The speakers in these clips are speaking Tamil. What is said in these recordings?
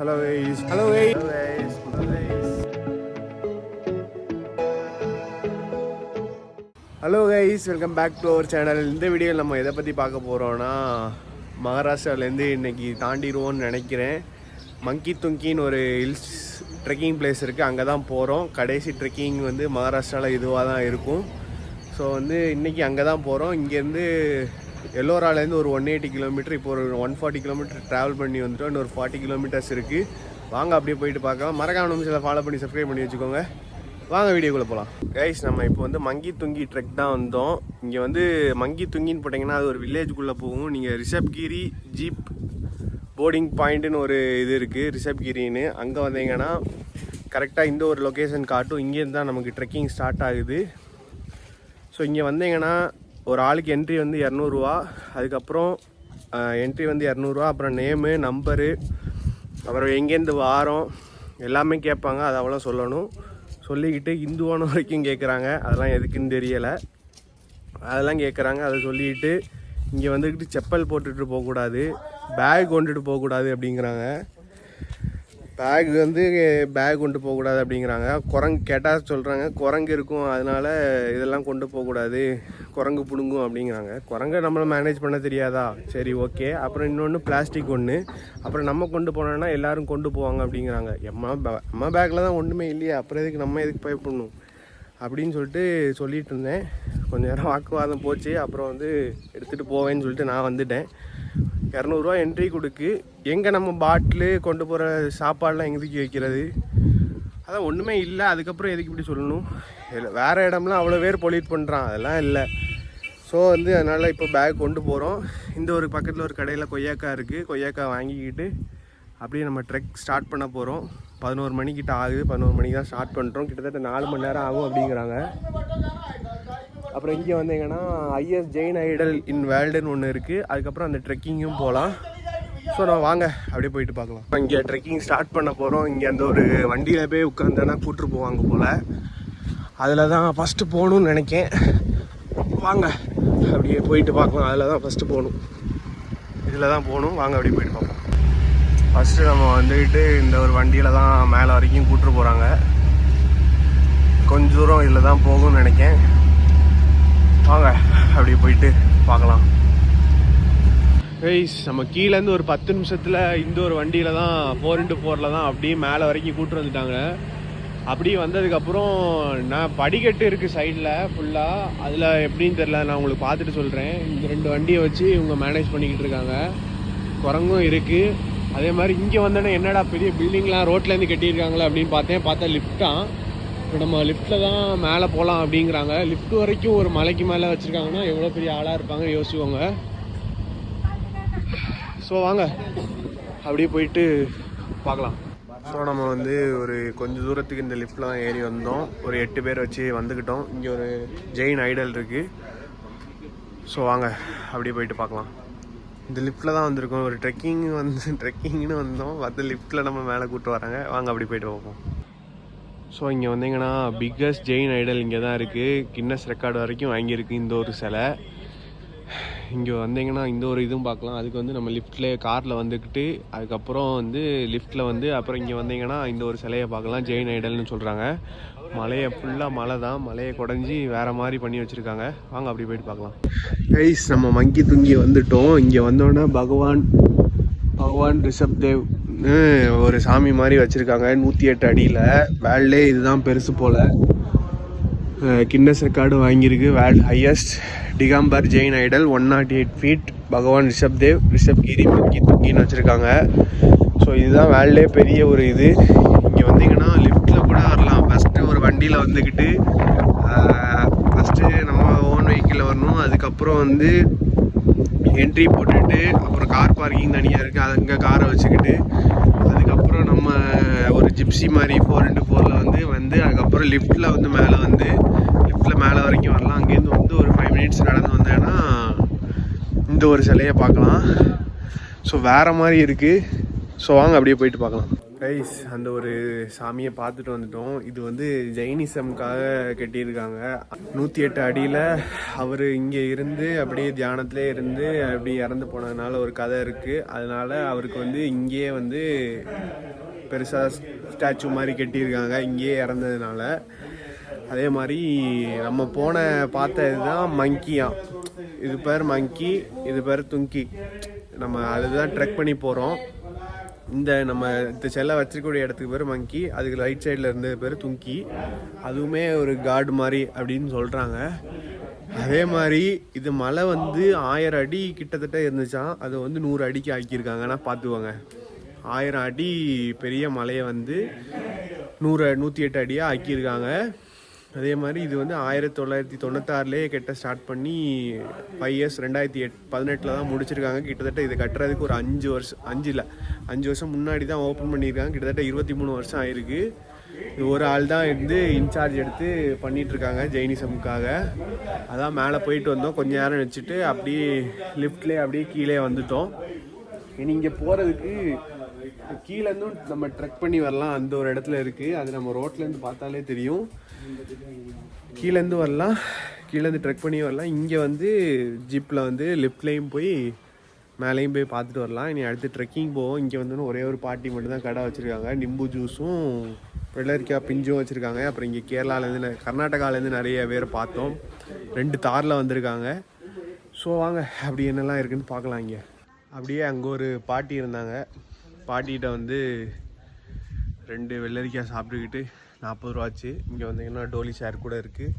Hello guys. Hello guys. Hello guys. Hello guys. Hello guys. Welcome back to our channel. இந்த வீடியோவில் நம்ம எதை பற்றி பார்க்க போகிறோன்னா மகாராஷ்டிராவிலேருந்து இன்றைக்கி தாண்டிடுவோன்னு நினைக்கிறேன். மங்கி துங்கின்னு ஒரு ஹில்ஸ் ட்ரெக்கிங் பிளேஸ் இருக்குது, அங்கே தான் போகிறோம். கடைசி ட்ரெக்கிங் வந்து மகாராஷ்டிராவில் இதுவாக தான் இருக்கும். ஸோ வந்து இன்றைக்கி அங்கே தான் போகிறோம். இங்கேருந்து எல்லோராலேருந்து ஒரு 180 கிலோமீட்டர், இப்போ ஒரு 140 கிலோமீட்டர் ட்ராவல் பண்ணி வந்துட்டோம். இன்னும் ஒரு 40 கிலோமீட்டர்ஸ் இருக்குது. வாங்க அப்படியே போயிட்டு பார்க்கலாம். மறக்காம நிமிஷத்தில் ஃபாலோ பண்ணி சப்ஸ்கிரைப் பண்ணி வச்சுக்கோங்க. வாங்க வீடியோக்குள்ளே போகலாம். கைஸ், நம்ம இப்போ வந்து மங்கி துங்கி ட்ரெக் தான் வந்தோம். இங்கே வந்து மங்கி துங்கின்னு போட்டிங்கன்னா அது ஒரு வில்லேஜுக்குள்ளே போகும். நீங்கள் ரிஷப்கிரி ஜீப் போர்டிங் பாயிண்ட்டுன்னு ஒரு இது இருக்குது, ரிஷப்கிரின்னு. அங்கே வந்தீங்கன்னா கரெக்டாக இந்த ஒரு லொக்கேஷன் காட்டும். இங்கேருந்து தான் நமக்கு ட்ரெக்கிங் ஸ்டார்ட் ஆகுது. ஸோ இங்கே வந்தீங்கன்னா ஒரு ஆளுக்கு என்ட்ரி வந்து 200 ரூபா. அதுக்கப்புறம் என்ட்ரி வந்து 200 ரூபா. அப்புறம் நேமு, நம்பரு, அப்புறம் எங்கேருந்து வாரோம் எல்லாமே கேட்பாங்க. அது அவ்வளோ சொல்லணும். சொல்லிக்கிட்டு இந்துவான வரைக்கும் கேட்குறாங்க. அதெல்லாம் எதுக்குன்னு தெரியலை. அதெல்லாம் கேட்குறாங்க. அதை சொல்லிக்கிட்டு இங்கே வந்துக்கிட்டு செப்பல் போட்டுட்டு போகக்கூடாது, பேக் கொண்டுட்டு போகக்கூடாது அப்படிங்கிறாங்க. பேக் கொண்டு போகக்கூடாது அப்படிங்கிறாங்க. குரங்கு கேட்டால் சொல்கிறாங்க குரங்கு இருக்கும், அதனால் இதெல்லாம் கொண்டு போகக்கூடாது, குரங்கு பிடுங்கும் அப்படிங்கிறாங்க. குரங்கை நம்மளை மேனேஜ் பண்ண தெரியாதா? சரி, ஓகே. அப்புறம் இன்னொன்று பிளாஸ்டிக் ஒன்று. அப்புறம் நம்ம கொண்டு போனோன்னா எல்லோரும் கொண்டு போவாங்க அப்படிங்கிறாங்க. நம்ம பேக்கில் தான் ஒன்றுமே இல்லையா, அப்புறம் எதுக்கு நம்ம எதுக்கு பயப்படணும் அப்படின்னு சொல்லிட்டு இருந்தேன். கொஞ்சம் நேரம் வாக்குவாதம் போச்சு. அப்புறம் வந்து எடுத்துகிட்டு போவேன்னு சொல்லிட்டு நான் வந்துட்டேன். 200 ரூபா என்ட்ரி கொடுக்கு. எங்கே நம்ம பாட்டிலு கொண்டு போகிற சாப்பாடெலாம் எங்கேதுக்கு வைக்கிறது? அதான் ஒன்றுமே இல்லை. அதுக்கப்புறம் எதுக்கு இப்படி சொல்லணும்? இல்லை, வேறு இடம்லாம் அவ்வளோ பேர் பொல்யூட் பண்ணுறான், அதெல்லாம் இல்லை. ஸோ வந்து அதனால் இப்போ பேக் கொண்டு போகிறோம். இந்த ஒரு பக்கத்தில் ஒரு கடையில் கொய்யாக்காய் இருக்குது. கொய்யாக்காய் வாங்கிக்கிட்டு அப்படியே நம்ம ட்ரெக் ஸ்டார்ட் பண்ண போகிறோம். 11 மணிக்கிட்ட ஆகுது. 11 மணிக்கு தான் ஸ்டார்ட் பண்ணுறோம். கிட்டத்தட்ட 4 மணி நேரம் ஆகும் அப்படிங்கிறாங்க. அப்புறம் இங்கே வந்தீங்கன்னா ஐஎஸ் ஜெயின் ஐடல் இன் வேர்ல்டுன்னு ஒன்று இருக்குது. அதுக்கப்புறம் அந்த ட்ரெக்கிங்கும் போகலாம். ஸோ நம்ம வாங்க அப்படியே போயிட்டு பார்க்கலாம். இங்கே ட்ரெக்கிங் ஸ்டார்ட் பண்ண போகிறோம். இங்கே அந்த ஒரு வண்டியில் போய் உட்காந்தோன்னா கூப்பிட்டு போவாங்க போல். அதில் தான் ஃபஸ்ட்டு போகணுன்னு நினைக்கேன். வாங்க அப்படியே போயிட்டு பார்க்கலாம். அதில் தான் ஃபஸ்ட்டு போகணும். இதில் தான் போகணும். வாங்க அப்படியே போயிட்டு பார்ப்போம். ஃபஸ்ட்டு நம்ம வந்துக்கிட்டு இந்த ஒரு வண்டியில் தான் மேலே வரைக்கும் கூப்பிட்டு போகிறாங்க. கொஞ்சம் தூரம் இதில் தான் போகும்னு நினைக்கேன். வாங்க அப்படியே போயிட்டு பார்க்கலாம். கைஸ், நம்ம கீழேருந்து ஒரு 10 நிமிஷத்தில் இந்த ஒரு வண்டியில் தான் 4x4 தான் அப்படியே மேலே வரைக்கும் கூப்பிட்டு வந்துட்டாங்க. அப்படியே வந்ததுக்கப்புறம் நான் படிக்கட்டு இருக்குது சைடில் ஃபுல்லாக. அதில் எப்படின்னு தெரில, நான் உங்களுக்கு பார்த்துட்டு சொல்கிறேன். இந்த 2 வண்டியை வச்சு இவங்க மேனேஜ் பண்ணிக்கிட்டு இருக்காங்க. குரங்கும் இருக்குது. அதே மாதிரி இங்கே வந்தோன்னே என்னடா பெரிய பில்டிங்லாம் ரோட்லேருந்து கட்டியிருக்காங்களே அப்படின்னு பார்த்தா லிஃப்ட்டான். இப்போ நம்ம லிஃப்ட்டில் தான் மேலே போகலாம் அப்படிங்கிறாங்க. லிஃப்ட் வரைக்கும் ஒரு மலைக்கு மேலே வச்சுருக்காங்கன்னா எவ்வளோ பெரிய ஆளாக இருப்பாங்க யோசிச்சுக்கோங்க. ஸோ வாங்க அப்படியே போயிட்டு பார்க்கலாம். ஸோ நம்ம வந்து ஒரு கொஞ்சம் தூரத்துக்கு இந்த லிஃப்ட்டில் தான் ஏறி வந்தோம். ஒரு 8 பேர் வச்சு வந்துக்கிட்டோம். இங்கே ஒரு ஜெயின் ஐடல் இருக்குது. ஸோ வாங்க அப்படியே போயிட்டு பார்க்கலாம். இந்த லிஃப்ட்டில் தான் வந்திருக்கோம். ஒரு ட்ரெக்கிங்னு வந்தோம். மற்ற லிஃப்ட்டில் நம்ம மேலே கூப்பிட்டு வராங்க. வாங்க அப்படி போயிட்டு பார்ப்போம். ஸோ இங்கே வந்தீங்கன்னா பிக்கஸ்ட் ஜெயின் ஐடல் இங்கே தான் இருக்குது. கின்னஸ் ரெக்கார்டு வரைக்கும் வாங்கியிருக்கு இந்த ஒரு சிலை. இங்கே வந்தீங்கன்னா இந்த ஒரு இதுவும் பார்க்கலாம். அதுக்கு வந்து நம்ம லிஃப்ட்டில் காரில் வந்துக்கிட்டு அதுக்கப்புறம் வந்து லிஃப்ட்டில் வந்து அப்புறம் இங்கே வந்தீங்கன்னா இந்த ஒரு சிலையை பார்க்கலாம். ஜெயின் ஐடல்னு சொல்கிறாங்க. மலையை ஃபுல்லாக மலை தான். மலையை குடஞ்சி வேறு மாதிரி பண்ணி வச்சுருக்காங்க. வாங்க அப்படி போயிட்டு பார்க்கலாம். கைஸ், நம்ம மங்கி துங்கி வந்துட்டோம். இங்கே வந்தோன்னா பகவான் ரிஷப்தேவ் ஒரு சாமி மாதிரி வச்சுருக்காங்க. 108 அடியில். வேர்ல்டே இதுதான் பெருசு போல். கின்னஸ் ரெக்கார்டு வாங்கியிருக்கு. World highest Digambar Jain idol 108 feet. பகவான் ரிஷப்கிரி மங்கி துங்கின்னு வச்சுருக்காங்க. ஸோ இதுதான் வேர்ல்டே பெரிய ஒரு இது. இங்கே வந்தீங்கன்னா லிஃப்ட்டில் கூட வரலாம். ஃபஸ்ட்டு ஒரு வண்டியில் வந்துக்கிட்டு ஃபஸ்ட்டு நம்ம ஓன் வெஹிக்கிளில் வரணும். அதுக்கப்புறம் வந்து என்ட்ரி போட்டுட்டு அப்புறம் கார் பார்க்கிங் தனியாக இருக்குது. அங்கே காரை வச்சுக்கிட்டு அதுக்கப்புறம் நம்ம ஒரு ஜிப்சி மாதிரி 4x4 வந்து அதுக்கப்புறம் லிஃப்ட்டில் வந்து லிஃப்ட்டில் மேலே வரைக்கும் வரலாம். அங்கேருந்து வந்து ஒரு 5 மினிட்ஸ் நடந்து வந்தேன்னா இந்த ஒரு சிலையை பார்க்கலாம். ஸோ வேறு மாதிரி இருக்குது. ஸோ வாங்க அப்படியே போயிட்டு பார்க்கலாம். கைஸ், அந்த ஒரு சாமியை பார்த்துட்டு வந்துட்டோம். இது வந்து ஜெயினிசம்காக கட்டியிருக்காங்க. 108 அடியில் அவர் இங்கே இருந்து அப்படியே தியானத்திலே இருந்து அப்படி இறந்து போனதுனால ஒரு கதை இருக்குது. அதனால அவருக்கு வந்து இங்கேயே வந்து பெருசாக ஸ்டாச்சு மாதிரி கட்டியிருக்காங்க இங்கேயே இறந்ததுனால. அதே மாதிரி நம்ம பார்த்த இதுதான் மங்கியா. இது பேர் மங்கி, இது பேர் துங்கி. நம்ம அதுதான் ட்ரெக் பண்ணி போகிறோம். நம்ம இந்த செல்லை வச்சிருக்கக்கூடிய இடத்துக்கு பேர் மங்கி, அதுக்கு ரைட் சைடில் இருந்தது பேர் துங்கி. அதுவுமே ஒரு காடு மாதிரி அப்படின்னு சொல்கிறாங்க. அதே மாதிரி இது மலை வந்து 1000 அடி கிட்டத்தட்ட இருந்துச்சான். அது வந்து 100 அடிக்கு ஆக்கியிருக்காங்கன்னா பார்த்துக்கோங்க. 1000 அடி பெரிய மலையை வந்து 108 அடியாக ஆக்கியிருக்காங்க. அதே மாதிரி இது வந்து 1996லேயே கட்ட ஸ்டார்ட் பண்ணி 5 இயர்ஸ் 2018 தான் முடிச்சிருக்காங்க. கிட்டத்தட்ட இது கட்டுறதுக்கு ஒரு 5 வருஷம் முன்னாடி தான் ஓப்பன் பண்ணியிருக்காங்க. கிட்டத்தட்ட 23 வருஷம் ஆயிருக்கு. இது ஒரு ஆள் தான் இருந்து இன்சார்ஜ் எடுத்து பண்ணிகிட்ருக்காங்க ஜெயினிசமுக்காக. அதான் மேலே போயிட்டு வந்தோம், கொஞ்சம் நேரம் வச்சுட்டு அப்படியே லிஃப்ட்லேயே அப்படியே கீழே வந்துட்டோம். இனி இங்கே போகிறதுக்கு கீழேருந்தும் நம்ம ட்ரெக் பண்ணி வரலாம். அந்த ஒரு இடத்துல இருக்குது, அது நம்ம ரோட்லேருந்து பார்த்தாலே தெரியும். கீழேருந்து வரலாம், கீழேருந்து ட்ரெக் பண்ணி வரலாம். இங்கே வந்து ஜிப்பில் வந்து லெஃப்ட்லேயும் போய் மேலேயும் போய் பார்த்துட்டு வரலாம். இனி அடுத்து ட்ரெக்கிங் போவோம். இங்கே வந்து ஒரே ஒரு பாட்டி மட்டும் தான் கடை வச்சுருக்காங்க. நிம்பு ஜூஸும் வெள்ளரிக்காய் பிஞ்சும் வச்சுருக்காங்க. அப்புறம் இங்கே கேரளாலேருந்து கர்நாடகாலேருந்து நிறைய பேர் பார்த்தோம். 2 தாரில் வந்திருக்காங்க. ஸோ வாங்க அப்படி என்னெல்லாம் இருக்குதுன்னு பார்க்கலாம். இங்கே அப்படியே அங்கே ஒரு பாட்டி இருந்தாங்க. பாட்டிகிட்ட வந்து 2 வெள்ளரிக்காய் சாப்பிட்டுக்கிட்டு 40 ரூபாச்சு. இங்கே வந்தீங்கன்னா டோலி ஷேர் கூட இருக்குது,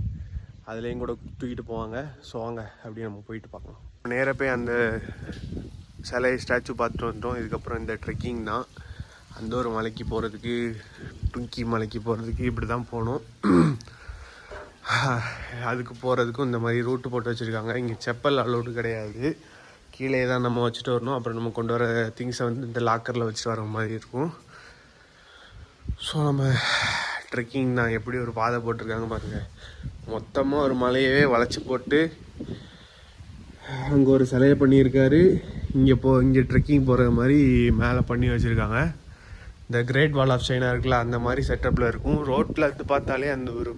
அதுலேயும் கூட தூக்கிட்டு போவாங்க. ஸோ வாங்க அப்படியே நம்ம போயிட்டு பார்க்கலாம். நேராக போய் அந்த சிலை ஸ்டாச்சு பார்த்துட்டு வந்துட்டோம். இதுக்கப்புறம் இந்த ட்ரெக்கிங் தான். அந்த ஒரு மலைக்கு போகிறதுக்கு, டுங்கி மலைக்கு போகிறதுக்கு இப்படி தான் போகணும். அதுக்கு போகிறதுக்கும் இந்த மாதிரி ரூட்டு போட்டு வச்சுருக்காங்க. இங்கே செப்பல் அலோடு கிடையாது, கீழே தான் நம்ம வச்சுட்டு வரணும். அப்புறம் நம்ம கொண்டு வர திங்ஸை வந்து இந்த லாக்கரில் வச்சுட்டு வர மாதிரி இருக்கும். ஸோ நம்ம ட்ரெக்கிங் தான். எப்படி ஒரு பாதை போட்டிருக்காங்க பாருங்கள். மொத்தமாக ஒரு மலையவே வளைச்சி போட்டு அங்கே ஒரு சிலையை பண்ணியிருக்காரு. இங்கே ட்ரெக்கிங் போகிறது மாதிரி மேலே பண்ணி வச்சுருக்காங்க. இந்த கிரேட் வால் ஆஃப் சைனா இருக்குல்ல, அந்த மாதிரி செட்டப்பில் இருக்கும். ரோட்டில் இருந்து பார்த்தாலே அந்த ஒரு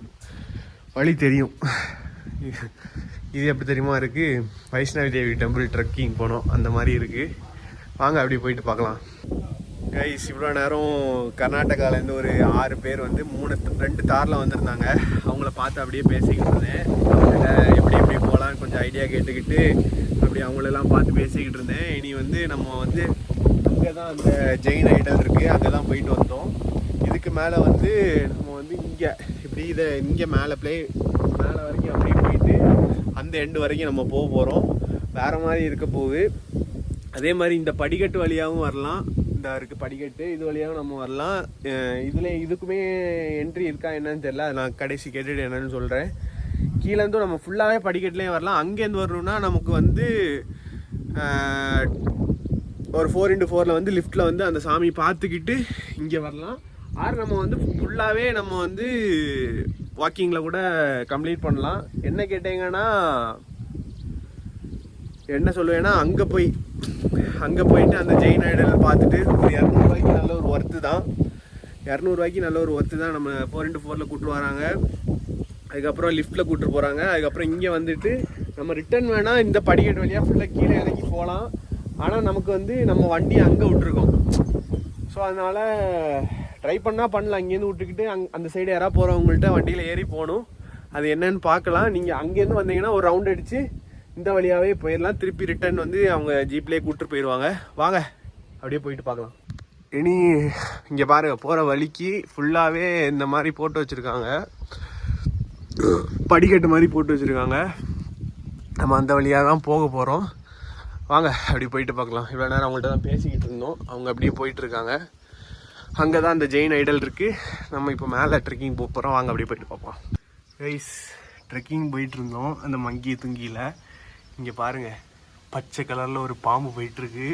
வழி தெரியும். இது எப்படி தெரியுமா இருக்குது, வைஷ்ணவி தேவி டெம்பிள் ட்ரெக்கிங் போனோம் அந்த மாதிரி இருக்குது. வாங்க அப்படி போயிட்டு பார்க்கலாம். கைஸ், இவ்வளோ நேரம் கர்நாடகாலேருந்து ஒரு 6 பேர் வந்து 2 தாரில் வந்திருந்தாங்க. அவங்கள பார்த்து அப்படியே பேசிக்கிட்டு இருந்தேன். அவங்கள்ட்ட எப்படி போகலான்னு கொஞ்சம் ஐடியா கேட்டுக்கிட்டு அப்படி அவங்களெல்லாம் பார்த்து பேசிக்கிட்டு இருந்தேன். இனி வந்து நம்ம வந்து அங்கே தான் அந்த ஜெயின் ஐடல் இருக்குது, அங்கே தான் போயிட்டு வந்தோம். இதுக்கு மேலே வந்து நம்ம வந்து இங்கே மேலே வரைக்கும் அப்படியே போயிட்டு அந்த எண்டு வரைக்கும் நம்ம போக போகிறோம். வேறு மாதிரி இருக்க போகுது. அதே மாதிரி இந்த படிக்கட்டு வழியாகவும் வரலாம். இந்த இருக்குது படிக்கட்டு, இது வழியாகவும் நம்ம வரலாம். இதுக்குமே என்ட்ரி இருக்கா என்னன்னு தெரியல, அது நான் கடைசி கேட்டுட்டு என்னன்னு சொல்கிறேன். கீழேருந்தும் நம்ம ஃபுல்லாகவே படிக்கட்டுலேயும் வரலாம். அங்கேருந்து வரணும்னா நமக்கு வந்து ஒரு 4x4 வந்து லிஃப்ட்டில் வந்து அந்த சாமி பார்த்துக்கிட்டு இங்கே வரலாம். நம்ம வந்து ஃபுல்லாகவே நம்ம வந்து வாக்கிங்கில் கூட கம்ப்ளீட் பண்ணலாம். என்ன கேட்டீங்கன்னா என்ன சொல்லுவேன்னா, அங்கே போயிட்டு அந்த ஜெயின் ஐடல் பார்த்துட்டு ஒரு 200 ரூபாய்க்கு நல்ல ஒரு ஒர்த்து தான். 200 ரூபாய்க்கு நல்ல ஒரு ஒர்த்து தான். நம்ம 4x4 கூப்பிட்டு வராங்க, அதுக்கப்புறம் லிஃப்ட்டில் கூப்பிட்டு போகிறாங்க. அதுக்கப்புறம் இங்கே வந்துட்டு நம்ம ரிட்டர்ன் வேணால் இந்த படிக்கட்டு வழியாக ஃபுல்லாக கீழே இறங்கி போகலாம். ஆனால் நமக்கு வந்து நம்ம வண்டி அங்கே விட்டுருக்கோம். ஸோ அதனால் ட்ரை பண்ணலாம். இங்கேருந்து விட்டுக்கிட்டு அந்த சைடு யாராவது போகிறவங்கள்ட்ட வண்டியில் ஏறி போகணும். அது என்னன்னு பார்க்கலாம். நீங்கள் அங்கேருந்து வந்தீங்கன்னா ஒரு ரவுண்ட் அடித்து இந்த வழியாகவே போயிடலாம். திருப்பி ரிட்டர்ன் வந்து அவங்க ஜீப்லேயே கூப்பிட்டு போயிடுவாங்க. வாங்க அப்படியே போயிட்டு பார்க்கலாம். இனி இங்கே பாருங்கள், போகிற வழிக்கு ஃபுல்லாகவே இந்த மாதிரி போட்டு வச்சுருக்காங்க, படிக்கட்டு மாதிரி போட்டு வச்சுருக்காங்க. நம்ம அந்த வழியாக தான் போக போகிறோம். வாங்க அப்படி போயிட்டு பார்க்கலாம். இவ்வளோ நேரம் அவங்கள்ட்ட தான் பேசிக்கிட்டு இருந்தோம், அவங்க அப்படியே போயிட்டுருக்காங்க. அங்கே தான் அந்த ஜெயின் ஐடல் இருக்குது. நம்ம இப்போ மேலே ட்ரெக்கிங் போக போகிறோம். வாங்க அப்படியே போயிட்டு பார்ப்போம். கைஸ், ட்ரெக்கிங் போயிட்டுருந்தோம் அந்த மங்கி துங்கியில். இங்கே பாருங்கள், பச்சை கலரில் ஒரு பாம்பு போயிட்டுருக்கு.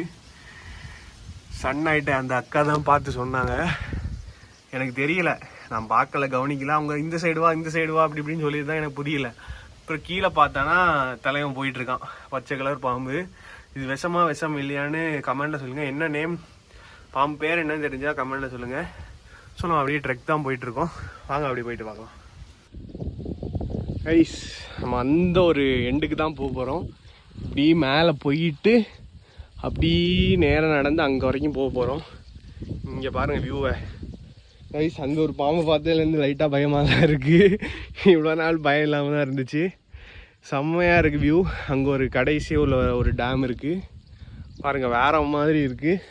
சன் ஆகிட்ட அந்த அக்கா தான் பார்த்து சொன்னாங்க, எனக்கு தெரியல, நான் பார்க்கல, கவனிக்கல. அவங்க இந்த சைடு வா அப்படி இப்படின்னு சொல்லி தான் எனக்கு புரியல. அப்புறம் கீழே பார்த்தானா தலைவன் போயிட்டுருக்கான், பச்சை கலர் பாம்பு. இது விஷம் இல்லையான்னு கமெண்டில் சொல்லுங்கள். என்ன நேம் பாம்பு பேர் என்னன்னு தெரிஞ்சால் கமெண்ட்டில் சொல்லுங்கள். ஸோ நம்ம அப்படியே ட்ரெக் தான் போயிட்டுருக்கோம். வாங்க அப்படியே போயிட்டு பார்க்கலாம். கைஸ், நம்ம அந்த ஒரு எண்டுக்கு தான் போக போகிறோம். இப்படி மேலே போயிட்டு அப்படி நேரம் நடந்து அங்கே வரைக்கும் போக போகிறோம். இங்கே பாருங்கள் வியூவை. கைஸ், அங்கே ஒரு பாம்பை பார்த்ததுலேருந்து லைட்டாக பயமாக தான் இருக்குது. இவ்வளோ நாள் பயம் இல்லாமல் தான் இருந்துச்சு. செம்மையாக இருக்குது வியூ. அங்கே ஒரு கடைசியாக உள்ள ஒரு டேம் இருக்குது பாருங்கள், வேற மாதிரி இருக்குது.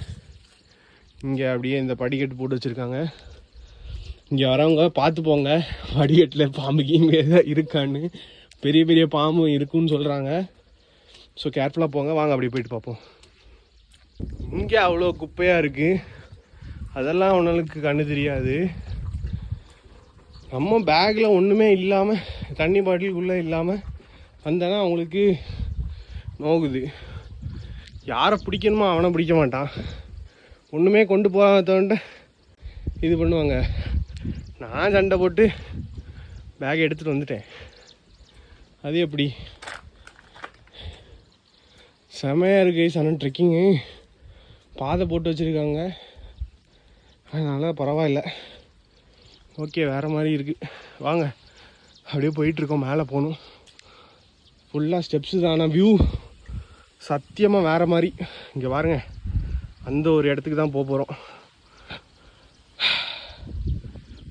இங்கே அப்படியே இந்த படிக்கட்டு போட்டு வச்சுருக்காங்க. இங்கே வரவங்க பார்த்து போங்க, படிக்கட்டில் பாம்பு கீம்பு இருக்கான்னு. பெரிய பெரிய பாம்பு இருக்குன்னு சொல்கிறாங்க. ஸோ கேர்ஃபுல்லாக போங்க. வாங்க அப்படி போயிட்டு பார்ப்போம். இங்கே அவ்வளோ குப்பையாக இருக்குது. அதெல்லாம் அவனுக்கு கண்ணு தெரியாது. நம்ம பேக்கில் ஒன்றுமே இல்லாமல், தண்ணி பாட்டிலுக்குள்ளே இல்லாமல் வந்தேன்னா அவங்களுக்கு நோகுது. யாரை பிடிக்கணுமோ அவனை பிடிக்க மாட்டான். ஒன்றுமே கொண்டு போகாதவன்ட்ட இது பண்ணுவாங்க. நான் சண்டை போட்டு பேக்கை எடுத்துகிட்டு வந்துட்டேன். அது எப்படி? செமையாக இருக்குது. சனம் ட்ரெக்கிங்கு பாதை போட்டு வச்சுருக்காங்க. அதனால் பரவாயில்ல. ஓகே, வேறு மாதிரி இருக்குது. வாங்க அப்படியே போயிட்டுருக்கோம். மேலே போகணும். ஃபுல்லாக ஸ்டெப்ஸு தானே. வியூ சத்தியமாக வேறு மாதிரி. இங்கே பாருங்கள், அந்த ஒரு இடத்துக்கு தான் போக போகிறோம்.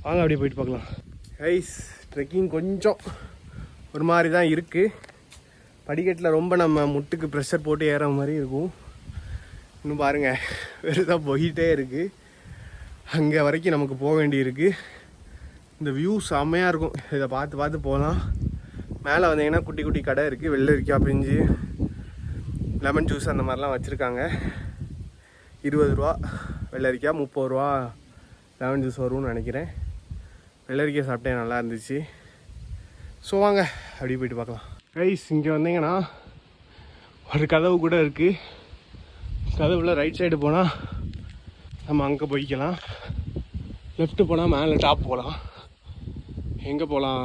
வாங்க அப்படியே போயிட்டு பார்க்கலாம். கைஸ், ட்ரெக்கிங் கொஞ்சம் ஒரு மாதிரி தான் இருக்குது. படிக்கட்டில் ரொம்ப நம்ம முட்டுக்கு ப்ரெஷர் போட்டு ஏற மாதிரி இருக்கும். இன்னும் பாருங்கள், வெறுதாக போயிட்டே இருக்குது. அங்கே வரைக்கும் நமக்கு போக வேண்டியிருக்கு. இந்த வியூ செம்மையாக இருக்கும். இதை பார்த்து பார்த்து போகலாம். மேலே வந்தீங்கன்னா குட்டி குட்டி கடை இருக்குது. வெள்ளரிக்காய் பிஞ்சு, லெமன் ஜூஸ் அந்த மாதிரிலாம் வச்சுருக்காங்க. 20 ரூபா வெள்ளரிக்காய், 30 ரூபா லெமன் ஜூஸ் வரும்னு நினைக்கிறேன். வெள்ளரிக்காய் சாப்பிட்டேன், நல்லா இருந்துச்சு. ஸோ வாங்க அப்படியே போயிட்டு பார்க்கலாம். கைஸ், இங்கே வந்தீங்கன்னா ஒரு கதவு கூட இருக்குது. கதவுல ரைட் சைடு போனால் நம்ம அங்கே போய்க்கலாம். லெஃப்ட்டு போனால் மேலே டாப் போகலாம். எங்கே போகலாம்?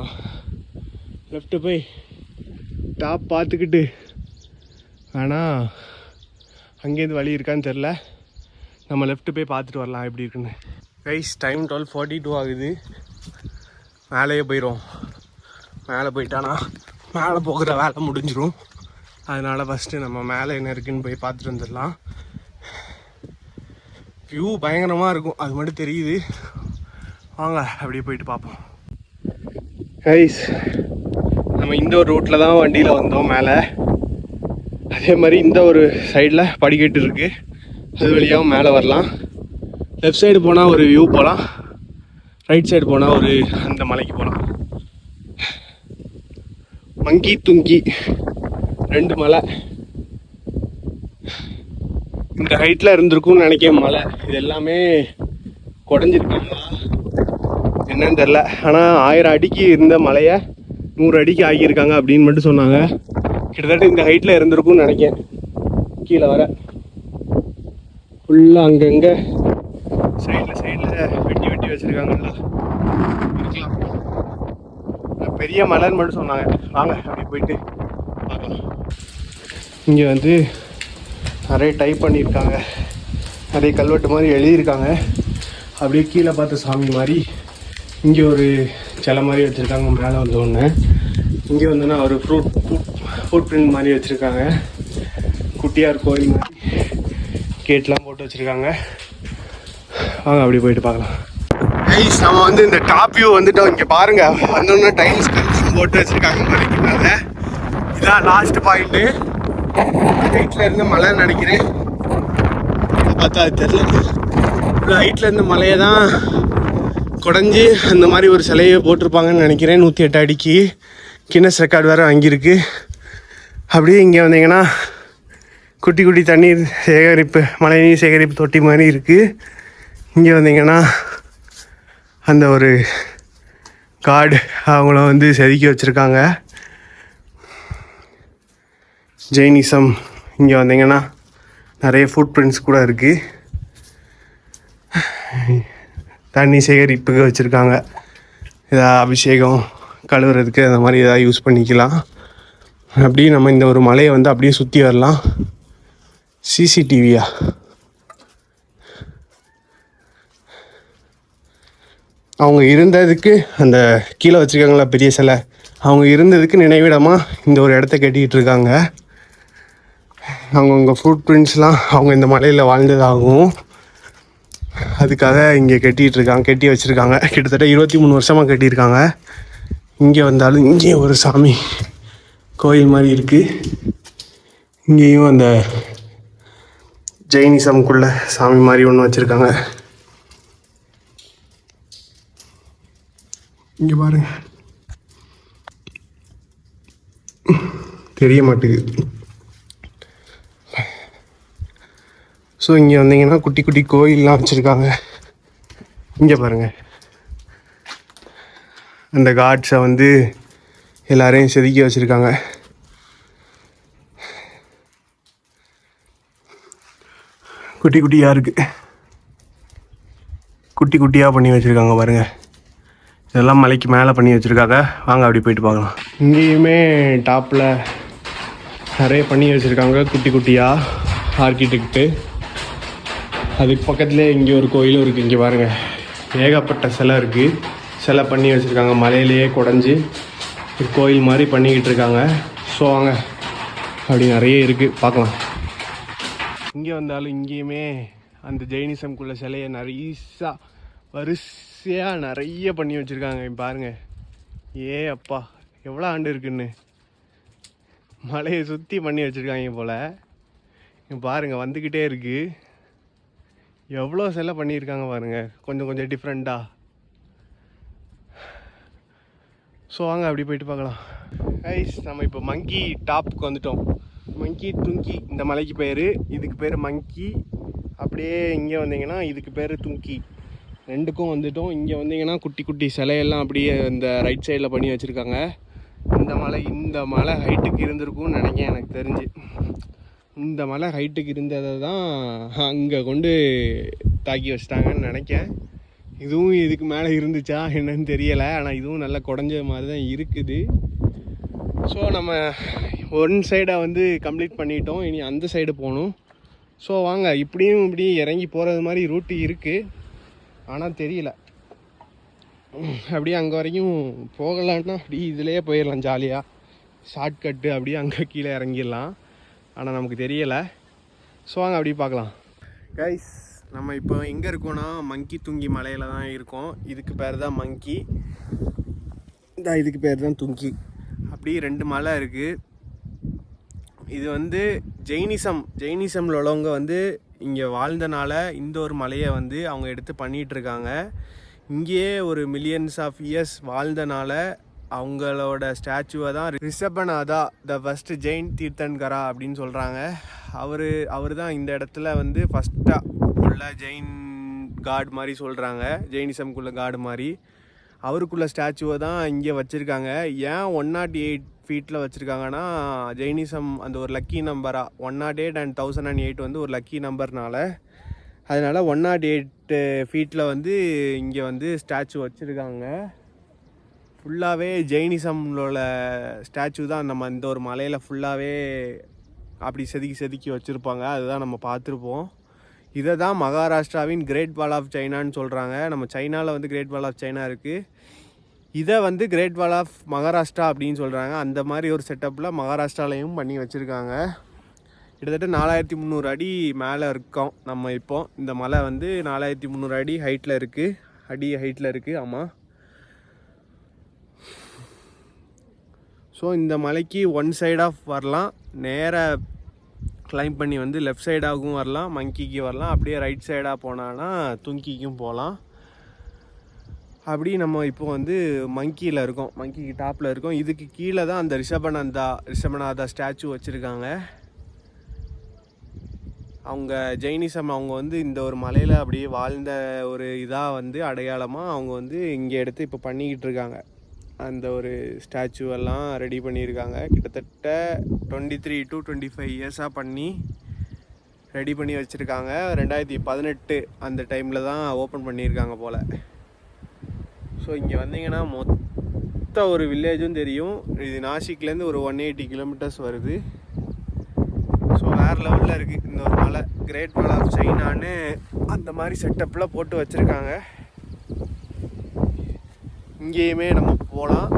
லெஃப்ட்டு போய் டாப் பார்த்துக்கிட்டு ஆனால் அங்கேருந்து வழி இருக்கான்னு தெரில. நம்ம லெஃப்ட்டு போய் பார்த்துட்டு வரலாம் எப்படி இருக்குன்னு. கைஸ், டைம் 12:42 ஆகுது. மேலேயே போயிடும். மேலே போயிட்டானா மேலே போகிற வேலை முடிஞ்சிடும். அதனால் ஃபஸ்ட்டு நம்ம மேலே என்ன இருக்குதுன்னு போய் பார்த்துட்டு வந்துடலாம். வியூ பயங்கரமாக இருக்கும், அது மட்டும் தெரியுது. வாங்க அப்படியே போயிட்டு பார்ப்போம். கைஸ், நம்ம இந்த ஒரு ரூட்டில் தான் வண்டியில் வந்தோம் மேலே. அதே மாதிரி இந்த ஒரு சைடில் படிக்கட்டு இருக்குது. அது வழியாகவும் மேலே வரலாம். லெஃப்ட் சைடு போனால் ஒரு வியூ போகலாம். ரைட் சைடு போனால் ஒரு அந்த மலைக்கு போகலாம். மங்கி துங்கி 2 மலை இந்த ஹைட்டில் இருந்திருக்கும்னு நினைக்கிறேன். மலை இது எல்லாமே குடஞ்சிருக்காங்களா என்னன்னு தெரில. ஆனால் 1000 அடிக்கு இருந்த மலையை 100 அடிக்கு ஆகியிருக்காங்க அப்படின்னு மட்டும் சொன்னாங்க. கிட்டத்தட்ட இந்த ஹைட்டில் இருந்திருக்கும்னு நினைக்கிறேன். கீழே வர ஃபுல்லாக அங்கங்கே சைடில் வெட்டி வெட்டி வச்சுருக்காங்கல்ல, இருக்கலாம். பெரிய மலைன்னு மட்டும் சொன்னாங்க. வாங்க அப்படி போயிட்டு பார்க்கலாம். இங்கே வந்து நிறைய டைப் பண்ணியிருக்காங்க. நிறைய கல்வெட்டு மாதிரி எழுதியிருக்காங்க. அப்படியே கீழே பார்த்த சாமி மாதிரி இங்கே ஒரு சிலை மாதிரி வச்சுருக்காங்க. மேலே வந்தோடனே இங்கே வந்துன்னா ஒரு ஃபுட் பிரிண்ட் மாதிரி வச்சுருக்காங்க. குட்டியார் கோயில் மாதிரி கேட்லாம் போட்டு வச்சுருக்காங்க. வாங்க அப்படி போயிட்டு பார்க்கலாம். கைஸ், நம்ம வந்து இந்த டாப் வியூ வந்துட்டோம். இங்கே பாருங்கள், வந்தோடனே டைம்ஸ் போட்டு வச்சுருக்காங்க மலைக்குனால. இதான் லாஸ்ட் பாயிண்ட்டு. ஹைட்டில் இருந்து மலைன்னு நினைக்கிறேன். பார்த்தா அது தெரியல. ஒரு ஹைட்டில் இருந்து மலையை தான் குடஞ்சி அந்த மாதிரி ஒரு சிலையை போட்டிருப்பாங்கன்னு நினைக்கிறேன். 108 அடிக்கு கின்னஸ் ரெக்கார்டு வேறு வாங்கியிருக்கு. அப்படியே இங்கே வந்தீங்கன்னா குட்டி குட்டி தண்ணீர் சேகரிப்பு, மழைநீர் சேகரிப்பு தொட்டி மாதிரி இருக்குது. இங்கே வந்தீங்கன்னா அந்த ஒரு காடு அவங்கள வந்து செதுக்கி வச்சுருக்காங்க. ஜெயினிசம். இங்கே வந்தீங்கன்னா நிறைய ஃபுட் பிரிண்ட்ஸ் கூட இருக்குது. தண்ணி சேகரிப்புக்கு வச்சுருக்காங்க. ஏதாவது அபிஷேகம் கழுவுறதுக்கு அந்த மாதிரி ஏதாவது யூஸ் பண்ணிக்கலாம். அப்படியே நம்ம இந்த ஒரு மலையை வந்து அப்படியே சுற்றி வரலாம். சிசிடிவியா அவங்க இருந்ததுக்கு அந்த கீழே வச்சுருக்காங்களா பெரிய சிலை, அவங்க இருந்ததுக்கு நினைவிடமாக இந்த ஒரு இடத்த கட்டிக்கிட்டு இருக்காங்க. அவங்கவுங்க ஃப்ரூட் பிரிண்ட்ஸ்லாம் அவங்க இந்த மலையில் வாழ்ந்ததாகவும் அதுக்காக இங்கே கட்டி வச்சுருக்காங்க. கிட்டத்தட்ட 23 வருஷமாக கட்டியிருக்காங்க. இங்கே வந்தாலும் இங்கே ஒரு சாமி கோயில் மாதிரி இருக்குது. இங்கேயும் அந்த ஜெயினிசம்குள்ள சாமி மாதிரி ஒன்று வச்சுருக்காங்க. இங்கே பாருங்க, தெரிய மாட்டேங்குது. ஸோ இங்கே வந்தீங்கன்னா குட்டி குட்டி கோயிலெலாம் வச்சுருக்காங்க. இங்கே பாருங்கள், அந்த காட்ஸை வந்து எல்லாரையும் செதுக்கி வச்சுருக்காங்க. குட்டி குட்டியாக இருக்குது, குட்டி குட்டியாக பண்ணி வச்சுருக்காங்க பாருங்கள். இதெல்லாம் மலைக்கு மேலே பண்ணி வச்சுருக்காங்க. வாங்க அப்படி போயிட்டு பார்க்கலாம். இங்கேயுமே டாப்பில் நிறைய பண்ணி வச்சுருக்காங்க குட்டி குட்டியாக ஆர்கிடெக்ட்டு. அதுக்கு பக்கத்துலேயே இங்கே ஒரு கோயிலும் இருக்குது. இங்கே பாருங்கள், ஏகப்பட்ட சிலை இருக்குது. சிலை பண்ணி வச்சுருக்காங்க, மலையிலேயே குடஞ்சி ஒரு கோயில் மாதிரி பண்ணிக்கிட்டு இருக்காங்க. ஸோ வாங்க அப்படி நிறைய இருக்குது, பார்க்கலாம். இங்கே வந்தாலும் இங்கேயுமே அந்த ஜெயினிசம்குள்ள சிலையை வரிசையாக நிறைய பண்ணி வச்சுருக்காங்க. பாருங்கள், அப்பா எவ்வளோ ஆண்டு இருக்குன்னு மலையை சுற்றி பண்ணி வச்சுருக்காங்க போல். பாருங்கள், வந்துக்கிட்டே இருக்குது. எவ்வளோ சிலை பண்ணியிருக்காங்க பாருங்கள், கொஞ்சம் கொஞ்சம் டிஃப்ரெண்ட்டாக. ஸோ வாங்க அப்படி போயிட்டு பார்க்கலாம். கைஸ், நம்ம இப்போ மங்கி டாப்புக்கு வந்துட்டோம். மங்கி துங்கி இந்த மலைக்கு பேர். இதுக்கு பேர் மங்கி. அப்படியே இங்கே வந்தீங்கன்னா இதுக்கு பேர் துங்கி. ரெண்டுக்கும் வந்துட்டோம். இங்கே வந்தீங்கன்னா குட்டி குட்டி சிலையெல்லாம் அப்படியே இந்த ரைட் சைடில் பண்ணி வச்சுருக்காங்க. இந்த மலை ஹைட்டுக்கு இருந்திருக்கும்னு நினைக்கிறேன். எனக்கு தெரிஞ்சு இந்த மலை ஹைட்டுக்கு இருந்ததை தான் அங்கே கொண்டு தாக்கி வச்சிட்டாங்கன்னு நினைக்கிறேன். இதுவும் இதுக்கு மேலே இருந்துச்சா என்னன்னு தெரியலை. ஆனால் இதுவும் நல்லா குடஞ்ச மாதிரி தான் இருக்குது. ஸோ நம்ம ஒன் சைடை வந்து கம்ப்ளீட் பண்ணிட்டோம். இனி அந்த சைடு போகணும். ஸோ வாங்க, இப்படியும் இறங்கி போகிறது மாதிரி ரூட்டு இருக்குது, ஆனால் தெரியல. அப்படியே அங்கே வரைக்கும் போகலான்னா அப்படி இதிலே போயிடலாம் ஜாலியாக, ஷார்ட்கட்டு அப்படியே அங்கே கீழே இறங்கிடலாம். ஆனால் நமக்கு தெரியலை. ஸோ வாங்க அப்படி பார்க்கலாம். கைஸ், நம்ம இப்போ எங்கே இருக்கோன்னா மங்கி துங்கி மலையில் தான் இருக்கோம். இதுக்கு பேர் தான் மங்கி, இதுக்கு பேர் தான் துங்கி. அப்படி 2 மலை இருக்குது. இது வந்து ஜெயினிசமில் உள்ளவங்க வந்து இங்கே வாழ்ந்தனால இந்த ஒரு மலையை வந்து அவங்க எடுத்து பண்ணிகிட்ருக்காங்க. இங்கேயே ஒரு மில்லியன்ஸ் ஆஃப் இயர்ஸ் வாழ்ந்தனால அவங்களோட ஸ்டாச்சுவை தான் ரிஷபநாதா த ஃபஸ்ட்டு ஜெயின் தீர்த்தன்கரா அப்படின்னு சொல்கிறாங்க. அவர் தான் இந்த இடத்துல வந்து ஃபஸ்ட்டாக உள்ள ஜெயின் காட் மாதிரி சொல்கிறாங்க, ஜெயினிசம்குள்ள காடு மாதிரி. அவருக்குள்ள ஸ்டாச்சுவை தான் இங்கே வச்சுருக்காங்க. ஏன் 108 ஃபீட்டில் வச்சுருக்காங்கன்னா, ஜெயினிசம் அந்த ஒரு லக்கி நம்பராக 108 and 1008 வந்து ஒரு லக்கி நம்பர்னால, அதனால் 108 ஃபீட்டில் வந்து இங்கே வந்து ஸ்டாச்சு வச்சுருக்காங்க. ஃபுல்லாகவே ஜெயினிசம்லோட ஸ்டாச்சு தான் நம்ம இந்த ஒரு மலையில் ஃபுல்லாகவே அப்படி செதுக்கி வச்சுருப்பாங்க. அதுதான் நம்ம பார்த்துருப்போம். இதை தான் மகாராஷ்டிராவின் கிரேட் வால் ஆஃப் சைனான்னு சொல்கிறாங்க. நம்ம சைனாவில் வந்து கிரேட் வால் ஆஃப் சைனா இருக்குது, இதை வந்து கிரேட் வால் ஆஃப் மகாராஷ்டிரா அப்படின்னு சொல்கிறாங்க. அந்த மாதிரி ஒரு செட்டப்பில் மகாராஷ்டிராலையும் பண்ணி வச்சுருக்காங்க. கிட்டத்தட்ட 4300 அடி மேலே இருக்கோம் நம்ம இப்போ. இந்த மலை வந்து 4300 அடி ஹைட்டில் இருக்குது. ஆமாம். ஸோ இந்த மலைக்கு ஒன் சைட் ஆஃப் வரலாம், நேராக கிளைம் பண்ணி வந்து லெஃப்ட் சைடாகவும் வரலாம், மங்கிக்கு வரலாம். அப்படியே ரைட் சைடாக போனான்னா துங்கிக்கும் போகலாம். அப்படி நம்ம இப்போ வந்து மங்கியில் இருக்கோம், மங்கிக்கு டாப்பில் இருக்கோம். இதுக்கு கீழே தான் அந்த ரிஷபநாதா ஸ்டாச்சு வச்சுருக்காங்க. அவங்க ஜெயினிசம் அவங்க வந்து இந்த ஒரு மலையில் அப்படியே வாழ்ந்த ஒரு இதாக வந்து அடையாளமாக அவங்க வந்து இங்கே எடுத்து இப்போ பண்ணிக்கிட்டு இருக்காங்க. அந்த ஒரு ஸ்டாச்சுவெல்லாம் ரெடி பண்ணியிருக்காங்க. கிட்டத்தட்ட 23 to 25 இயர்ஸாக பண்ணி ரெடி பண்ணி வச்சுருக்காங்க. 2018 அந்த டைமில் தான் ஓப்பன் பண்ணியிருக்காங்க போல். ஸோ இங்கே வந்தீங்கன்னா மொத்த ஒரு வில்லேஜும் தெரியும். இது நாசிக்லேருந்து ஒரு 180 கிலோமீட்டர்ஸ் வருது. ஸோ வேறு லெவலில் இருக்குது இந்த ஒரு மலை. கிரேட் வால் ஆஃப் சைனான்னு அந்த மாதிரி செட்டப்பில் போட்டு வச்சுருக்காங்க. இங்கேயுமே நம்ம போகலாம்,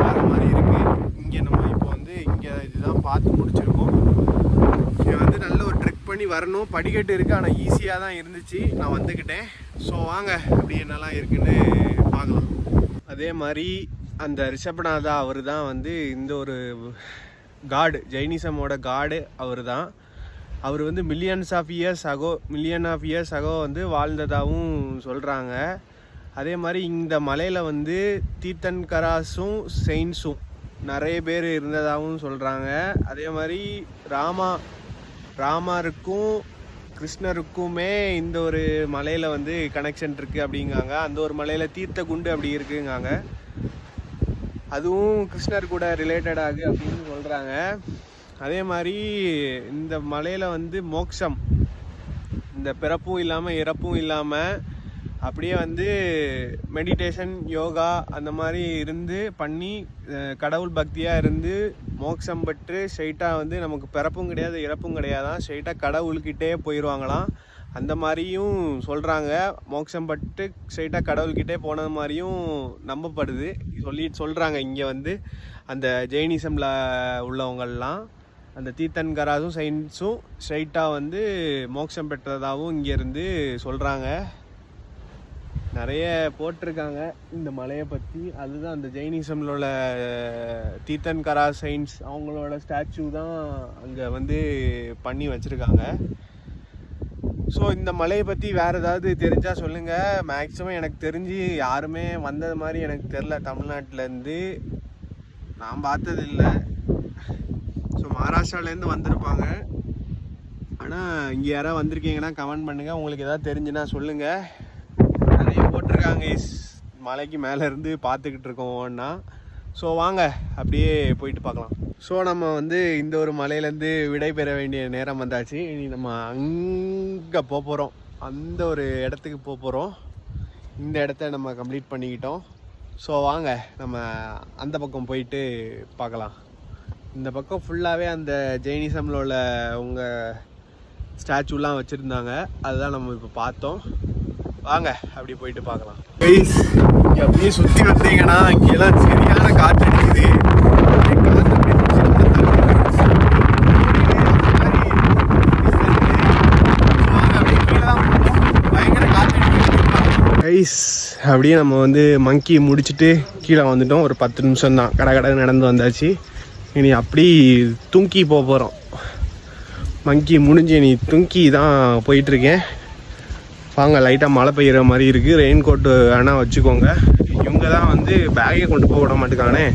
வேறு மாதிரி இருக்குது. இங்கே நம்ம இப்போ வந்து இங்கே இதுதான் பார்த்து முடிச்சிருக்கோம். இங்கே வந்து நல்ல ஒரு ட்ரெக் பண்ணி வரணும். படிக்கட்டு இருக்குது, ஆனால் ஈஸியாக தான் இருந்துச்சு. நான் வந்துக்கிட்டேன். ஸோ வாங்க அப்படி என்னெல்லாம் இருக்குன்னு பார்க்கலாம். அதே மாதிரி அந்த ரிஷபநாதா அவர் தான் வந்து இந்த ஒரு காடு, ஜெயினிசமோட காடு அவர் தான். அவர் வந்து மில்லியன் ஆஃப் இயர்ஸ் அகோ வந்து வாழ்ந்ததாகவும் சொல்கிறாங்க. அதே மாதிரி இந்த மலையில் வந்து தீர்த்தன்கராஸும் செயின்ஸும் நிறைய பேர் இருந்ததாகவும் சொல்கிறாங்க. அதே மாதிரி ராமருக்கும் கிருஷ்ணருக்குமே இந்த ஒரு மலையில் வந்து கனெக்ஷன் இருக்குது அப்படிங்காங்க. அந்த ஒரு மலையில் தீர்த்த குண்டு அப்படி இருக்குங்காங்க, அதுவும் கிருஷ்ணர் கூட ரிலேட்டட் ஆகு அப்படின்னு சொல்கிறாங்க. அதே மாதிரி இந்த மலையில் வந்து மோட்சம், இந்த பிறப்பும் இல்லாமல் இறப்பும் இல்லாமல் அப்படியே வந்து மெடிடேஷன் யோகா அந்த மாதிரி இருந்து பண்ணி கடவுள் பக்தியாக இருந்து மோட்சம் பெற்று ஸ்ட்ரைட்டாக வந்து நமக்கு பிறப்பும் கிடையாது இறப்பும் கிடையாதான், ஸ்ட்ரைட்டாக கடவுள்கிட்டே போயிடுவாங்களாம். அந்த மாதிரியும் சொல்கிறாங்க. மோட்சம் பட்டு ஸ்ட்ரைட்டாக கடவுள்கிட்டே போனது மாதிரியும் நம்பப்படுது, சொல்கிறாங்க. இங்கே வந்து அந்த ஜெயினிசமில் உள்ளவங்கள்லாம் அந்த தீர்த்தன்கராஸும் சயின்ஸும் ஸ்ட்ரைட்டாக வந்து மோட்சம் பெற்றதாகவும் இங்கேருந்து சொல்கிறாங்க. நிறைய போட்டிருக்காங்க இந்த மலையை பற்றி. அதுதான் அந்த ஜெயினிசமில் உள்ள தீர்த்தன்கராஸ் சயின்ஸ் அவங்களோட ஸ்டாச்சு தான் அங்கே வந்து பண்ணி வச்சுருக்காங்க. ஸோ இந்த மலையை பற்றி வேறு ஏதாவது தெரிஞ்சால் சொல்லுங்கள். மேக்ஸிமம் எனக்கு தெரிஞ்சு யாருமே வந்தது மாதிரி எனக்கு தெரில தமிழ்நாட்டிலேருந்து, நான் பார்த்தது இல்லை. ஸோ மகாராஷ்டிராலேருந்து வந்திருப்பாங்க. ஆனால் இங்கே யாராவது வந்திருக்கீங்கன்னா கமெண்ட் பண்ணுங்கள், உங்களுக்கு எதாவது தெரிஞ்சுன்னா சொல்லுங்கள். நிறைய போட்டிருக்காங்க மலைக்கு மேலேருந்து பார்த்துக்கிட்டு இருக்கோம் ஒன்றா. ஸோ வாங்க அப்படியே போயிட்டு பார்க்கலாம். ஸோ நம்ம வந்து இந்த ஒரு மலையிலேருந்து விடை பெற வேண்டிய நேரம் வந்தாச்சு. இனி நம்ம அங்கே போகிறோம், அந்த ஒரு இடத்துக்கு போகிறோம். இந்த இடத்த நம்ம கம்ப்ளீட் பண்ணிக்கிட்டோம். ஸோ வாங்க நம்ம அந்த பக்கம் போயிட்டு பார்க்கலாம். இந்த பக்கம் ஃபுல்லாகவே அந்த ஜெயினிசமில் உள்ள உங்கள் ஸ்டாச்சுலாம் வச்சுருந்தாங்க, அதுதான் நம்ம இப்போ பார்த்தோம். வாங்க அப்படி போயிட்டு பார்க்கலாம். அப்படியே சுற்றி வந்தீங்கன்னா இங்கெல்லாம் சரியான காற்று அடிக்குது. கைஸ் அப்படியே நம்ம வந்து மங்கி முடிச்சுட்டு கீழே வந்துட்டோம். ஒரு 10 நிமிஷம் தான் கடை நடந்து வந்தாச்சு. இனி அப்படி துங்கி போகிறோம். மங்கி முடிஞ்சு இனி துங்கி தான் போயிட்டுருக்கேன். வாங்க, லைட்டாக மழை பெய்கிற மாதிரி இருக்குது. ரெயின் கோட்டு வேணால் வச்சுக்கோங்க. இவங்க தான் வந்து பேக்கே கொண்டு போக விட மாட்டேங்கானே.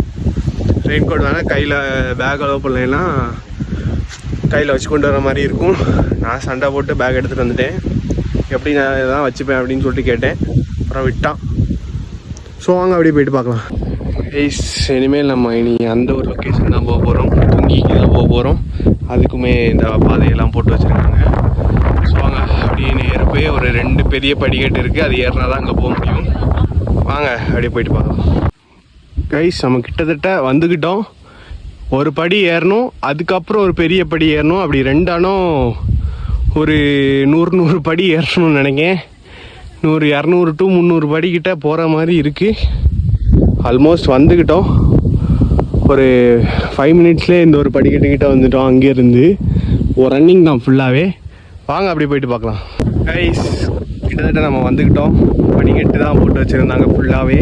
ரெயின் கோட் வேணால் கையில் பேக் அலோவ் பண்ணலைன்னா கையில் வச்சு கொண்டு வர மாதிரி இருக்கும். நான் சண்டை போட்டு பேக் எடுத்துகிட்டு வந்துட்டேன். எப்படி நான் இதான் வச்சுப்பேன் அப்படின்னு சொல்லிட்டு கேட்டேன், அப்புறம் விட்டான். ஸோ வாங்க அப்படியே போயிட்டு பார்க்கலாம். இனிமேல் நம்ம இனி அந்த ஒரு லொக்கேஷன் தான் போக போகிறோம், துங்கிக்கு தான் போக போகிறோம். அதுக்குமே இந்த பாதையெல்லாம் போட்டு வச்சுருக்காங்க. ஸோ வாங்க அப்படியே நேர போய் ஒரு 2 பெரிய படிக்கட்டு இருக்குது, அது ஏறினா தான் அங்கே போக முடியும். வாங்க அப்படியே போயிட்டு பார்க்கலாம். கைஸ் நம்ம கிட்டத்தட்ட வந்துக்கிட்டோம். ஒரு படி ஏறணும், அதுக்கப்புறம் ஒரு பெரிய படி ஏறணும். அப்படி 2 ஆனும் ஒரு 100 படி ஏறணும்னு நினைக்கிறேன். 200 to 300 படிக்கிட்ட போகிற மாதிரி இருக்குது. ஆல்மோஸ்ட் வந்துக்கிட்டோம். ஒரு 5 மினிட்ஸ்லேயே இந்த ஒரு படிக்கட்டுக்கிட்ட வந்துட்டோம். அங்கேருந்து ஒரு ரன்னிங் தான் ஃபுல்லாகவே. வாங்க அப்படி போயிட்டு பார்க்கலாம். கைஸ் கிட்டத்தட்ட நம்ம வந்துக்கிட்டோம். படிக்கட்டு தான் போட்டு வச்சுருந்தாங்க ஃபுல்லாகவே.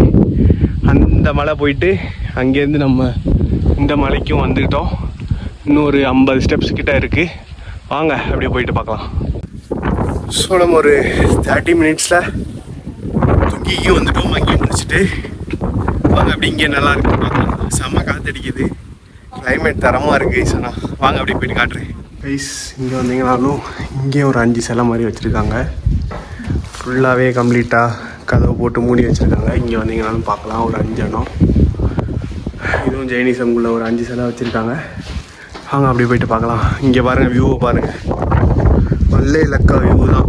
அந்த மலை போயிட்டு அங்கேருந்து நம்ம இந்த மலைக்கும் வந்துக்கிட்டோம். இன்னும் ஒரு 50 ஸ்டெப்ஸ் கிட்ட இருக்குது. வாங்க அப்படியே போயிட்டு பார்க்கலாம். ஸோ நம்ம ஒரு 30 மினிட்ஸில் துங்கிக்கும் வந்துட்டோம். அங்கேயும் முடிச்சுட்டு வாங்க அப்படி இங்கே நல்லா இருக்குது பார்க்கலாம். செம்ம காற்றடிக்குது, கிளைமேட் தரமாக இருக்குது. சொன்னா வாங்க அப்படியே போயிட்டு காட்டுறேன். கைஸ் இங்கே வந்தீங்கனாலும் இங்கேயும் ஒரு 5 சிலை மாதிரி வச்சுருக்காங்க. ஃபுல்லாகவே கம்ப்ளீட்டாக கதவை போட்டு மூடி வச்சுருக்காங்க. இங்கே வந்தீங்கனாலும் பார்க்கலாம் ஒரு 5 இடம். இதுவும் ஜெயினிசம்குள்ளே ஒரு 5 சிலை வச்சுருக்காங்க. வாங்க அப்படியே போயிட்டு பார்க்கலாம். இங்கே பாருங்கள், வியூவை பாருங்கள், வல்லே இலக்கா வியூ தான்.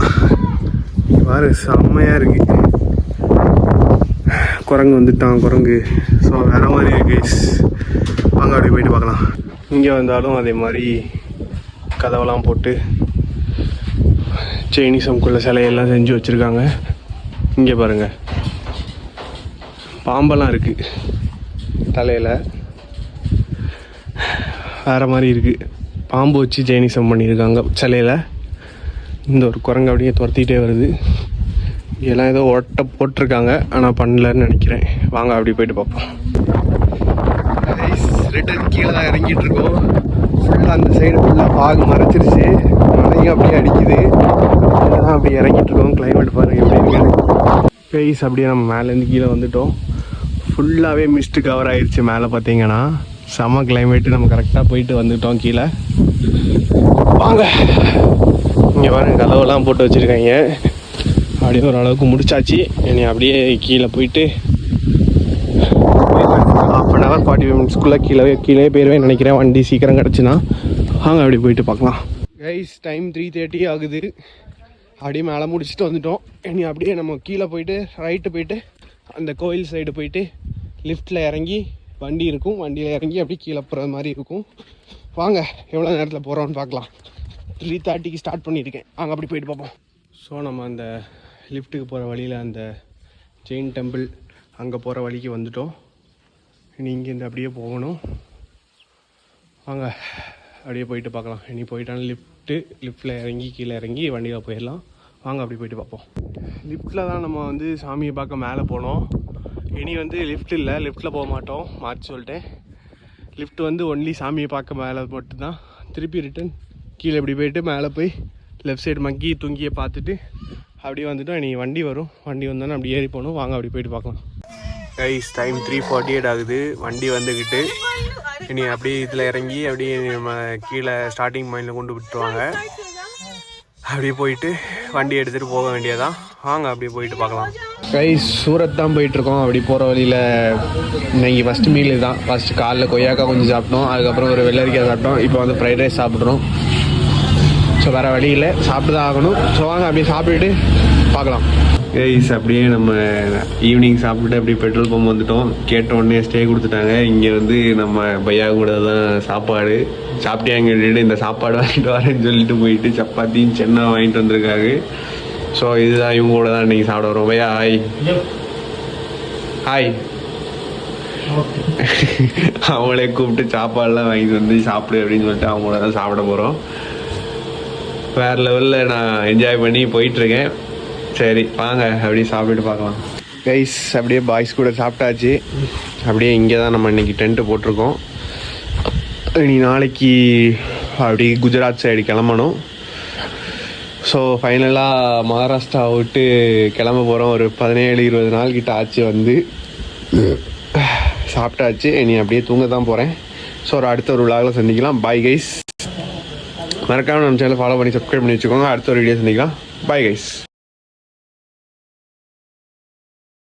இங்கே பாருங்க, செம்மையாக இருக்குது. குரங்கு வந்துட்டான், குரங்கு. ஸோ வேறு மாதிரி இருக்குது. வாங்க அப்படியே போயிட்டு பார்க்கலாம். இங்கே வந்தாலும் அதே மாதிரி கதவெல்லாம் போட்டு சைனீஸம்குள்ள சிலையெல்லாம் செஞ்சு வச்சுருக்காங்க. இங்கே பாருங்கள், பாம்பெல்லாம் இருக்குது தலையில், வேறு மாதிரி இருக்குது. பாம்பு வச்சு ஜெயினிசம் பண்ணியிருக்காங்க சிலையில். இந்த ஒரு குரங்கு அப்படியே துரத்திக்கிட்டே வருது. எல்லாம் ஏதோ ஒட்ட போட்டிருக்காங்க, ஆனால் பண்ணலன்னு நினைக்கிறேன். வாங்க அப்படி போயிட்டு பார்ப்போம். ரிட்டன் கீழே தான் இறங்கிட்டு இருக்கோம். ஃபுல்லாக அந்த சைடு ஃபுல்லாக பாகு மறைச்சிருச்சு, மழையும் அப்படியே அடிக்குது. தான் அப்படி இறங்கிட்டு இருக்கோம். கிளைமேட் பாருங்கள் எப்படி இருக்குன்னு. கைஸ் அப்படியே நம்ம மேலேருந்து கீழே வந்துட்டோம். ஃபுல்லாகவே மிஸ்ட்டு கவர் ஆயிடுச்சு. மேலே பார்த்தீங்கன்னா செம கிளைமேட்டு. நம்ம கரெக்டாக போயிட்டு வந்துட்டோம் கீழே. வாங்க இங்கே பாருங்க, கதவெல்லாம் போட்டு வச்சுருக்காங்க. அப்படியே ஓரளவுக்கு முடிச்சாச்சு. இனி அப்படியே கீழே போயிட்டு ½ 40 minutesக்குள்ளே கீழே போயிடுவேன் நினைக்கிறேன். வண்டி சீக்கிரம் கிடச்சுன்னா வாங்க அப்படி போயிட்டு பார்க்கலாம். கைஸ் டைம் 3:30 ஆகுது. அப்படியே மேலே முடிச்சுட்டு வந்துட்டோம். இனி அப்படியே நம்ம கீழே போயிட்டு ரைட்டு போயிட்டு அந்த கோயில் சைடு போயிட்டு லிஃப்ட்டில் இறங்கி வண்டி இருக்கும், வண்டியில் இறங்கி அப்படியே கீழே போகிற மாதிரி இருக்கும். வாங்க எவ்வளோ நேரத்தில் போகிறோன்னு பார்க்கலாம். 3:30க்கு ஸ்டார்ட் பண்ணியிருக்கேன். வாங்க அப்படி போயிட்டு பார்ப்போம். ஸோ நம்ம அந்த லிஃப்ட்டுக்கு போகிற வழியில் அந்த ஜெயின் டெம்பிள் அங்கே போகிற வழிக்கு வந்துட்டோம். இனி இங்கேருந்து அப்படியே போகணும். வாங்க அப்படியே போயிட்டு பார்க்கலாம். இனி போயிட்டாலும் லிஃப்ட்டில் இறங்கி கீழே இறங்கி வண்டியில் போயிடலாம். வாங்க அப்படி போயிட்டு பார்ப்போம். லிஃப்ட்டில் தான் நம்ம வந்து சாமியை பார்க்க மேலே போனோம். இனி வந்து லிஃப்ட் இல்லை, லிஃப்ட்டில் போக மாட்டோம், மாற்றி சொல்லிட்டேன். லிஃப்ட் வந்து ஒன்லி சாமியை பார்க்க மேலே மட்டும்தான். திருப்பி ரிட்டன் கீழே இப்படி போயிட்டு மேலே போய் லெஃப்ட் சைடு மக்கி தூங்கியை பார்த்துட்டு அப்படியே வந்துட்டோம். இனி வண்டி வரும், வண்டி வந்தோன்னா அப்படி ஏறி போகணும். வாங்க அப்படி போயிட்டு பார்க்கலாம். கைஸ் டைம் 3:48 ஆகுது. வண்டி வந்துக்கிட்டு இனி அப்படியே இதில் இறங்கி அப்படியே நம்ம கீழே ஸ்டார்டிங் பாயிண்டில் கொண்டு விட்டுருவாங்க. அப்படியே போயிட்டு வண்டி எடுத்துகிட்டு போக வேண்டியதான். வாங்க அப்படியே போயிட்டு பார்க்கலாம். கைஸ் சூரத் தான் போயிட்டுருக்கோம். அப்படி போகிற வழியில் இன்னைக்கு ஃபஸ்ட்டு மீல் தான். ஃபஸ்ட்டு காலைல கொய்யாக்கா கொஞ்சம் சாப்பிட்டோம், அதுக்கப்புறம் ஒரு வெள்ளரிக்காய் சாப்பிட்டோம். இப்போ வந்து ஃப்ரைட் ரைஸ் சாப்பிட்றோம். ஸோ வேறு வழியில் சாப்பிட்டு தான் ஆகணும். ஸோ வாங்க அப்படியே சாப்பிட்டுட்டு பார்க்கலாம். கைஸ் அப்படியே நம்ம ஈவினிங் சாப்பிட்டு அப்படியே பெட்ரோல் பம்ப் வந்துட்டோம். கேட்ட உடனே ஸ்டே கொடுத்துட்டாங்க. இங்கே வந்து நம்ம பையா கூட தான் சாப்பாடு சாப்பிட்டியாங்க கேட்டுட்டு இந்த சாப்பாடு வாங்கிட்டு வரேன்னு சொல்லிட்டு போயிட்டு சப்பாத்தியும் சென்னா வாங்கிட்டு வந்திருக்காங்க. ஸோ இதுதான் இவங்க கூட தான் இன்றைக்கி சாப்பிட வரோம். பையா ஹாய் ஹாய். அவங்களே கூப்பிட்டு சாப்பாடெலாம் வாங்கிட்டு வந்து சாப்பிடு அப்படின்னு சொல்லிட்டு அவங்க கூட தான் சாப்பிட போகிறோம். வேறு லெவலில் நான் என்ஜாய் பண்ணி போயிட்டுருக்கேன். சரி வாங்க அப்படியே சாப்பிட்டு பார்க்கலாம். கைஸ் அப்படியே பாய்ஸ் கூட சாப்பிட்டாச்சு. அப்படியே இங்கே தான் நம்ம இன்றைக்கி டென்ட்டு போட்டிருக்கோம். இனி நாளைக்கு அப்படி குஜராத் சைடு கிளம்பணும். ஸோ ஃபைனலாக மகாராஷ்டிரா விட்டு கிளம்ப போகிறோம். ஒரு 17-20 நாள் கிட்ட ஆச்சு வந்து சாப்பிட்டாச்சு. இனி அப்படியே தூங்க தான் போகிறேன். ஸோ அடுத்த ஒரு விழாவில் சந்திக்கலாம். Bye guys. மறக்காமல் நம்ம சேனலை ஃபாலோ பண்ணி சப்ஸ்கிரைப் பண்ணி வச்சுக்கோங்க. அடுத்த ஒரு வீடியோ சந்திக்கலாம். Bye guys.